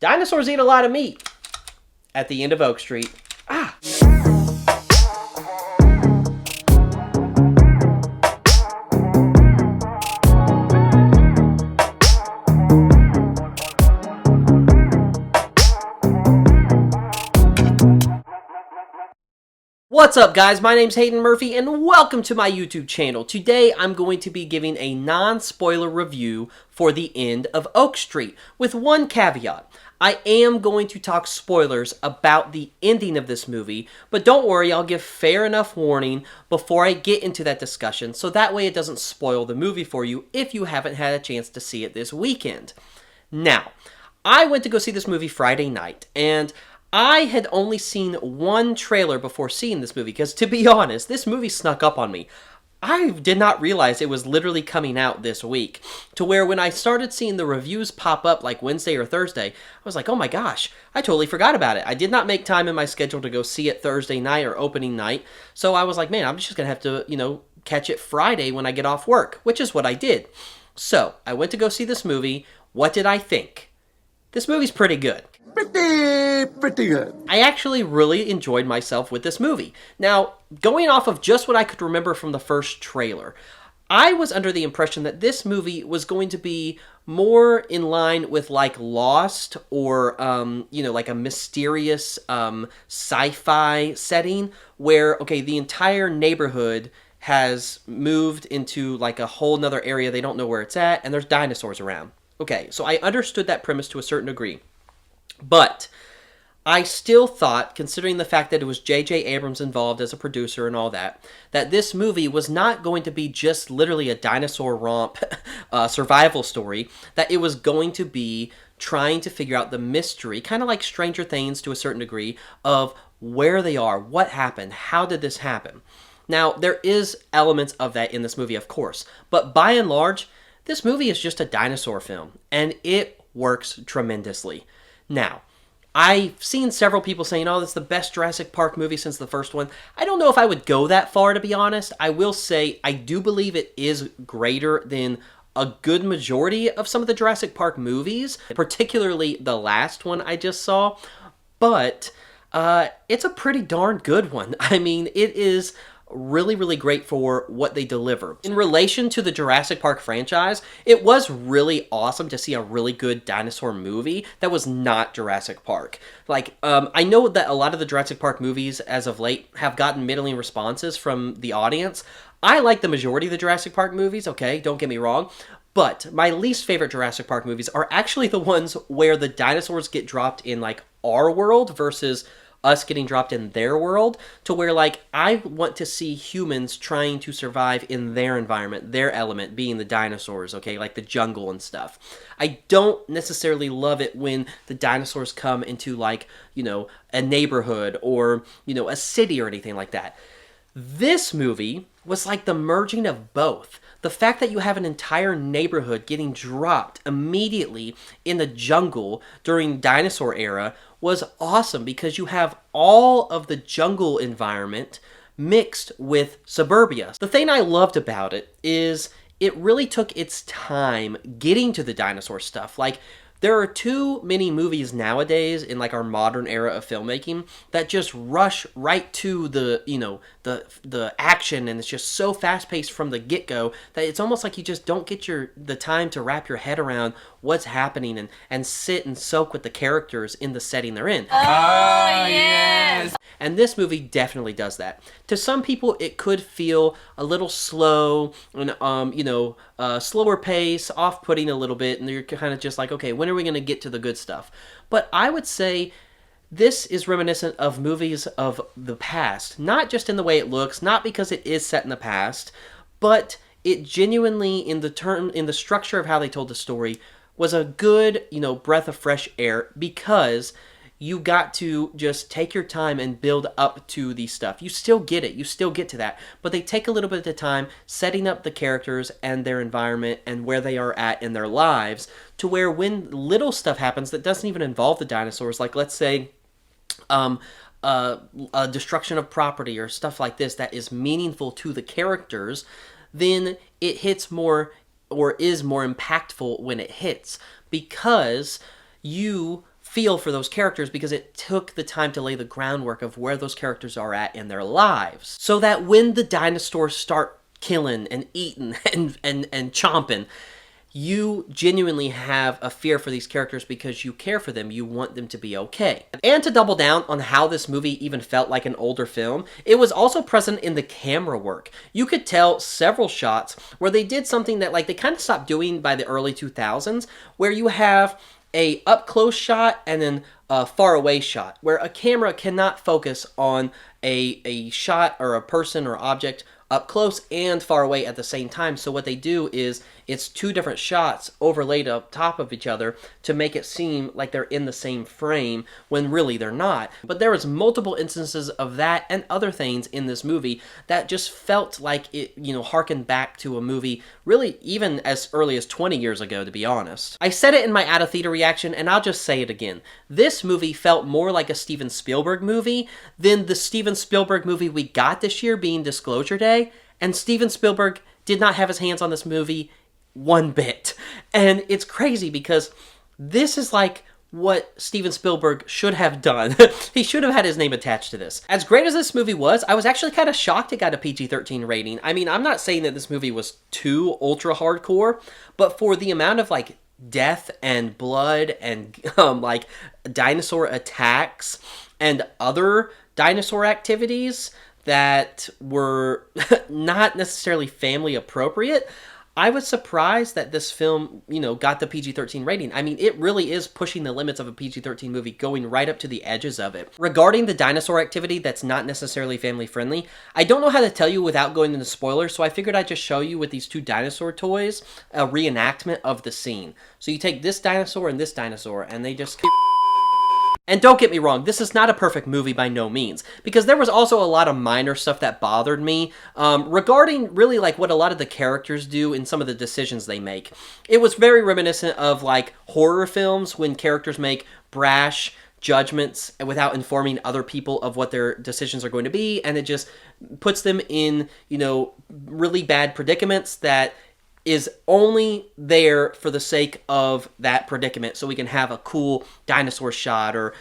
Dinosaurs eat a lot of meat at the end of Oak Street. Ah! What's up, guys? My name's Hayden Murphy, and welcome to my YouTube channel. Today, I'm going to be giving a non-spoiler review for the end of Oak Street, with one caveat. I am going to talk spoilers about the ending of this movie, but don't worry, I'll give fair enough warning before I get into that discussion, so that way it doesn't spoil the movie for you if you haven't had a chance to see it this weekend. Now, I went to go see this movie Friday night, and I had only seen one trailer before seeing this movie, because to be honest, this movie snuck up on me. I did not realize it was literally coming out this week, to where when I started seeing the reviews pop up like Wednesday or Thursday, I was like, oh my gosh, I totally forgot about it. I did not make time in my schedule to go see it Thursday night or opening night, so I was like, man, I'm just going to have to, catch it Friday when I get off work, which is what I did. So, I went to go see this movie. What did I think? This movie's pretty good. Pretty good. I actually really enjoyed myself with this movie. Now, going off of just what I could remember from the first trailer, I was under the impression that this movie was going to be more in line with like Lost or, like a mysterious sci-fi setting where, okay, the entire neighborhood has moved into like a whole nother area. They don't know where it's at, and there's dinosaurs around. Okay, so I understood that premise to a certain degree. But I still thought, considering the fact that it was J.J. Abrams involved as a producer and all that, that this movie was not going to be just literally a dinosaur romp survival story, that it was going to be trying to figure out the mystery, kind of like Stranger Things to a certain degree, of where they are, what happened, how did this happen. Now, there is elements of that in this movie, of course, but by and large, this movie is just a dinosaur film, and it works tremendously. Now, I've seen several people saying, oh, that's the best Jurassic Park movie since the first one. I don't know if I would go that far, to be honest. I will say I do believe it is greater than a good majority of some of the Jurassic Park movies, particularly the last one I just saw. But it's a pretty darn good one. I mean, it is really, really great for what they deliver. In relation to the Jurassic Park franchise, it was really awesome to see a really good dinosaur movie that was not Jurassic Park. Like, I know that a lot of the Jurassic Park movies as of late have gotten middling responses from the audience. I like the majority of the Jurassic Park movies, okay, don't get me wrong, but my least favorite Jurassic Park movies are actually the ones where the dinosaurs get dropped in, like, our world versus us getting dropped in their world, to where, like, I want to see humans trying to survive in their environment, their element being the dinosaurs, okay, like the jungle and stuff. I don't necessarily love it when the dinosaurs come into, like, a neighborhood or, a city or anything like that. This movie was like the merging of both. The fact that you have an entire neighborhood getting dropped immediately in the jungle during dinosaur era was awesome, because you have all of the jungle environment mixed with suburbia. The thing I loved about it is it really took its time getting to the dinosaur stuff. Like, there are too many movies nowadays in like our modern era of filmmaking that just rush right to the the action, and it's just so fast paced from the get-go that it's almost like you just don't get the time to wrap your head around what's happening and sit and soak with the characters in the setting they're in. Oh, yes! And this movie definitely does that. To some people, it could feel a little slow and, slower pace, off-putting a little bit, and you're kind of just like, okay, when are we going to get to the good stuff? But I would say this is reminiscent of movies of the past, not just in the way it looks, not because it is set in the past, but it genuinely, in the structure of how they told the story, was a good, breath of fresh air, because you got to just take your time and build up to the stuff. You still get it. You still get to that. But they take a little bit of time setting up the characters and their environment and where they are at in their lives, to where when little stuff happens that doesn't even involve the dinosaurs, like let's say a destruction of property or stuff like this that is meaningful to the characters, then it hits more, or is more impactful when it hits, because you feel for those characters because it took the time to lay the groundwork of where those characters are at in their lives. So that when the dinosaurs start killing and eating and chomping, you genuinely have a fear for these characters because you care for them. You want them to be okay. And to double down on how this movie even felt like an older film, it was also present in the camera work. You could tell several shots where they did something that they kind of stopped doing by the early 2000s, where you have a up-close shot and then a far-away shot, where a camera cannot focus on a shot or a person or object up close and far away at the same time. So what they do is it's two different shots overlaid up top of each other to make it seem like they're in the same frame when really they're not. But there was multiple instances of that and other things in this movie that just felt like it, harkened back to a movie really even as early as 20 years ago, to be honest. I said it in my out of theater reaction, and I'll just say it again. This movie felt more like a Steven Spielberg movie than the Steven Spielberg movie we got this year, being Disclosure Day. And Steven Spielberg did not have his hands on this movie one bit. And it's crazy because this is like what Steven Spielberg should have done. He should have had his name attached to this. As great as this movie was, I was actually kind of shocked it got a PG-13 rating. I mean, I'm not saying that this movie was too ultra hardcore, but for the amount of death and blood and dinosaur attacks and other dinosaur activities that were not necessarily family appropriate, I was surprised that this film, got the PG-13 rating. I mean, it really is pushing the limits of a PG-13 movie, going right up to the edges of it. Regarding the dinosaur activity that's not necessarily family friendly, I don't know how to tell you without going into spoilers, so I figured I'd just show you with these two dinosaur toys a reenactment of the scene. So you take this dinosaur, and they just... And don't get me wrong, this is not a perfect movie by no means, because there was also a lot of minor stuff that bothered me regarding really what a lot of the characters do and some of the decisions they make. It was very reminiscent of horror films when characters make brash judgments without informing other people of what their decisions are going to be, and it just puts them in, really bad predicaments that is only there for the sake of that predicament, so we can have a cool dinosaur shot or,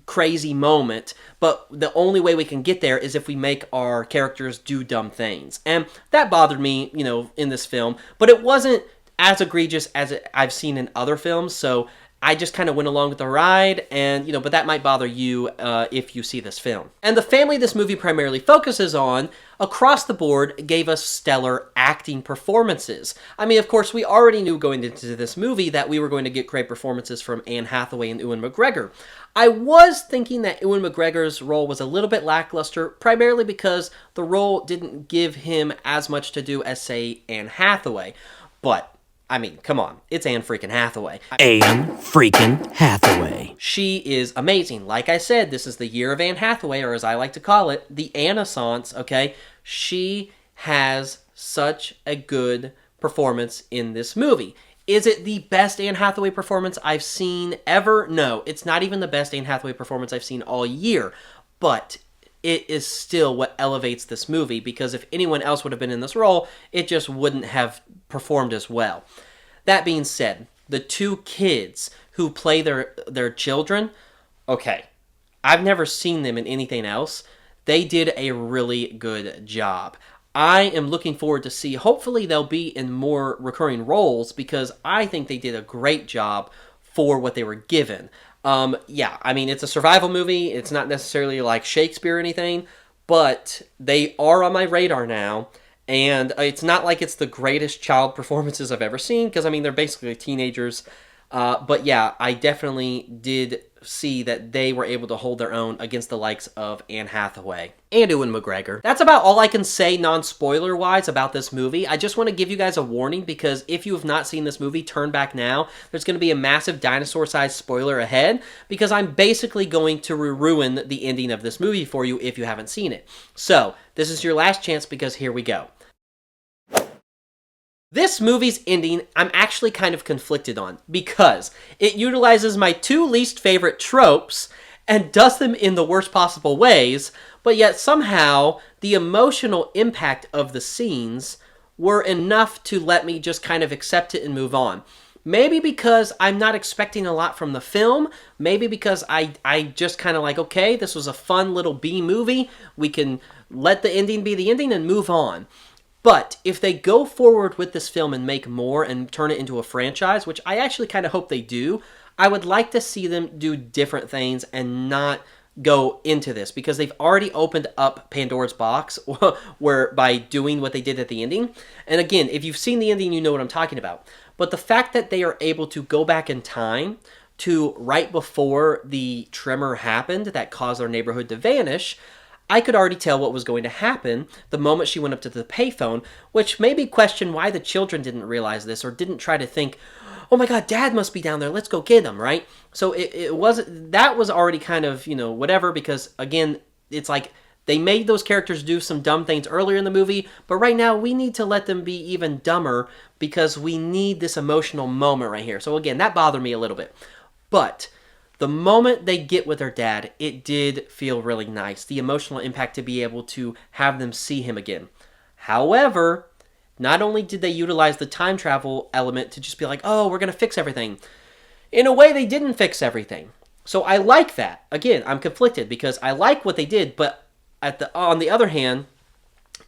crazy moment. But the only way we can get there is if we make our characters do dumb things. And that bothered me, in this film. But it wasn't as egregious as I've seen in other films, so I just kind of went along with the ride, and, but that might bother you if you see this film. And the family this movie primarily focuses on, across the board, gave us stellar acting performances. I mean, of course, we already knew going into this movie that we were going to get great performances from Anne Hathaway and Ewan McGregor. I was thinking that Ewan McGregor's role was a little bit lackluster, primarily because the role didn't give him as much to do as, say, Anne Hathaway. But I mean, come on. It's Anne freaking Hathaway. Anne freaking Hathaway. She is amazing. Like I said, this is the year of Anne Hathaway, or as I like to call it, the Annaissance, okay? She has such a good performance in this movie. Is it the best Anne Hathaway performance I've seen ever? No, it's not even the best Anne Hathaway performance I've seen all year. But it is still what elevates this movie, because if anyone else would have been in this role, it just wouldn't have performed as well. That being said, the two kids who play their children, okay, I've never seen them in anything else. They did a really good job. I am looking forward to see, hopefully they'll be in more recurring roles, because I think they did a great job for what they were given. Yeah, I mean, it's a survival movie. It's not necessarily like Shakespeare or anything, but they are on my radar now. And it's not like it's the greatest child performances I've ever seen, because, I mean, they're basically teenagers. But yeah, I definitely did see that they were able to hold their own against the likes of Anne Hathaway and Ewan McGregor. That's about all I can say non-spoiler-wise about this movie. I just want to give you guys a warning, because if you have not seen this movie, turn back now. There's going to be a massive dinosaur-sized spoiler ahead, because I'm basically going to ruin the ending of this movie for you if you haven't seen it. So, this is your last chance, because here we go. This movie's ending, I'm actually kind of conflicted on, because it utilizes my two least favorite tropes and does them in the worst possible ways, but yet somehow the emotional impact of the scenes were enough to let me just kind of accept it and move on. Maybe because I'm not expecting a lot from the film. Maybe because I just kind of like, okay, this was a fun little B movie. We can let the ending be the ending and move on. But if they go forward with this film and make more and turn it into a franchise, which I actually kind of hope they do, I would like to see them do different things and not go into this, because they've already opened up Pandora's box where by doing what they did at the ending. And again, if you've seen the ending, you know what I'm talking about. But the fact that they are able to go back in time to right before the tremor happened that caused their neighborhood to vanish, I could already tell what was going to happen the moment she went up to the payphone, which made me question why the children didn't realize this or didn't try to think, oh my God, Dad must be down there. Let's go get him, right? So it wasn't, that was already kind of, whatever, because again, it's like they made those characters do some dumb things earlier in the movie, but right now we need to let them be even dumber because we need this emotional moment right here. So again, that bothered me a little bit. But the moment they get with their dad, it did feel really nice. The emotional impact to be able to have them see him again. However, not only did they utilize the time travel element to just be like, oh, we're going to fix everything. In a way, they didn't fix everything. So I like that. Again, I'm conflicted because I like what they did, but on the other hand,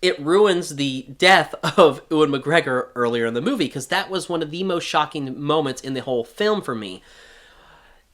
it ruins the death of Ewan McGregor earlier in the movie, because that was one of the most shocking moments in the whole film for me.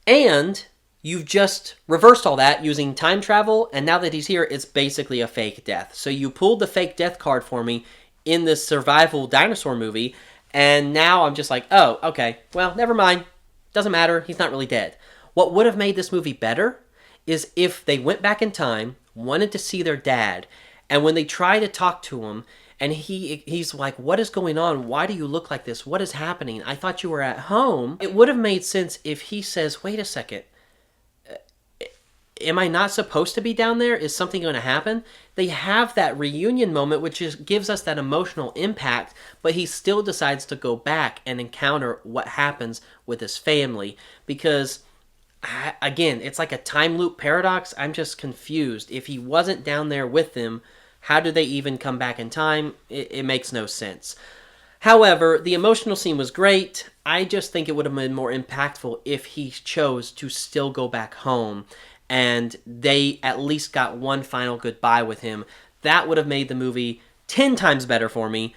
And you've just reversed all that using time travel, and now that he's here, it's basically a fake death. So you pulled the fake death card for me in this survival dinosaur movie, and now I'm just like, oh, okay, well, never mind. Doesn't matter. He's not really dead. What would have made this movie better is if they went back in time, wanted to see their dad, and when they try to talk to him, and he's like, what is going on? Why do you look like this? What is happening? I thought you were at home. It would have made sense if he says, wait a second. Am I not supposed to be down there? Is something going to happen? They have that reunion moment, which gives us that emotional impact, but he still decides to go back and encounter what happens with his family. Because, again, it's like a time loop paradox. I'm just confused. If he wasn't down there with them, how do they even come back in time? It makes no sense. However, the emotional scene was great. I just think it would have been more impactful if he chose to still go back home and they at least got one final goodbye with him. That would have made the movie 10 times better for me.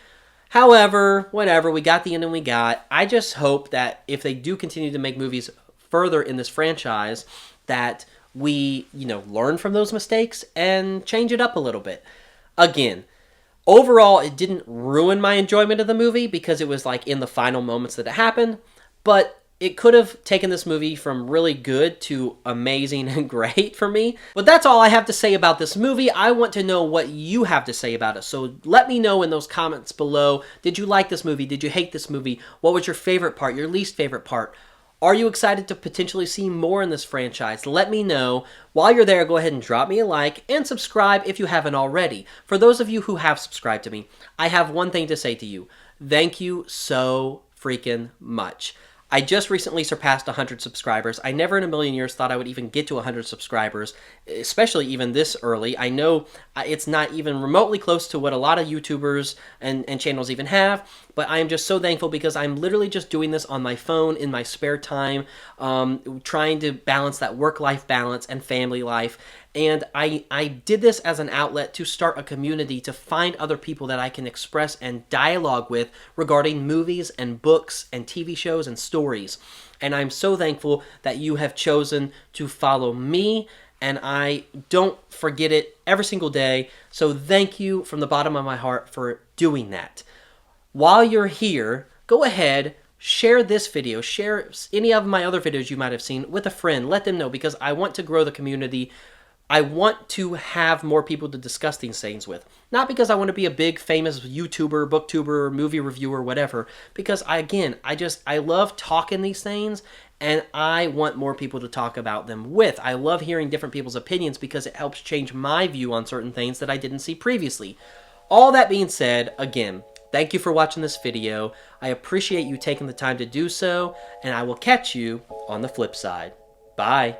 However, whatever, we got the ending we got. I just hope that if they do continue to make movies further in this franchise, that we, learn from those mistakes and change it up a little bit. Again, overall, it didn't ruin my enjoyment of the movie because it was like in the final moments that it happened, but it could have taken this movie from really good to amazing and great for me. But that's all I have to say about this movie. I want to know what you have to say about it. So let me know in those comments below. Did you like this movie? Did you hate this movie? What was your favorite part? Your least favorite part? Are you excited to potentially see more in this franchise? Let me know. While you're there, go ahead and drop me a like and subscribe if you haven't already. For those of you who have subscribed to me, I have one thing to say to you. Thank you so freaking much. I just recently surpassed 100 subscribers. I never in a million years thought I would even get to 100 subscribers, especially even this early. I know it's not even remotely close to what a lot of YouTubers and channels even have, but I am just so thankful because I'm literally just doing this on my phone in my spare time, trying to balance that work-life balance and family life. And I did this as an outlet to start a community, to find other people that I can express and dialogue with regarding movies and books and TV shows and stories. And I'm so thankful that you have chosen to follow me, and I don't forget it every single day. So thank you from the bottom of my heart for doing that. While you're here, go ahead, share this video, share any of my other videos you might have seen with a friend. Let them know, because I want to grow the community. I want to have more people to discuss these things with. Not because I want to be a big famous YouTuber, booktuber, movie reviewer, whatever. Because I love talking these things, and I want more people to talk about them with. I love hearing different people's opinions because it helps change my view on certain things that I didn't see previously. All that being said, again, thank you for watching this video. I appreciate you taking the time to do so, and I will catch you on the flip side. Bye.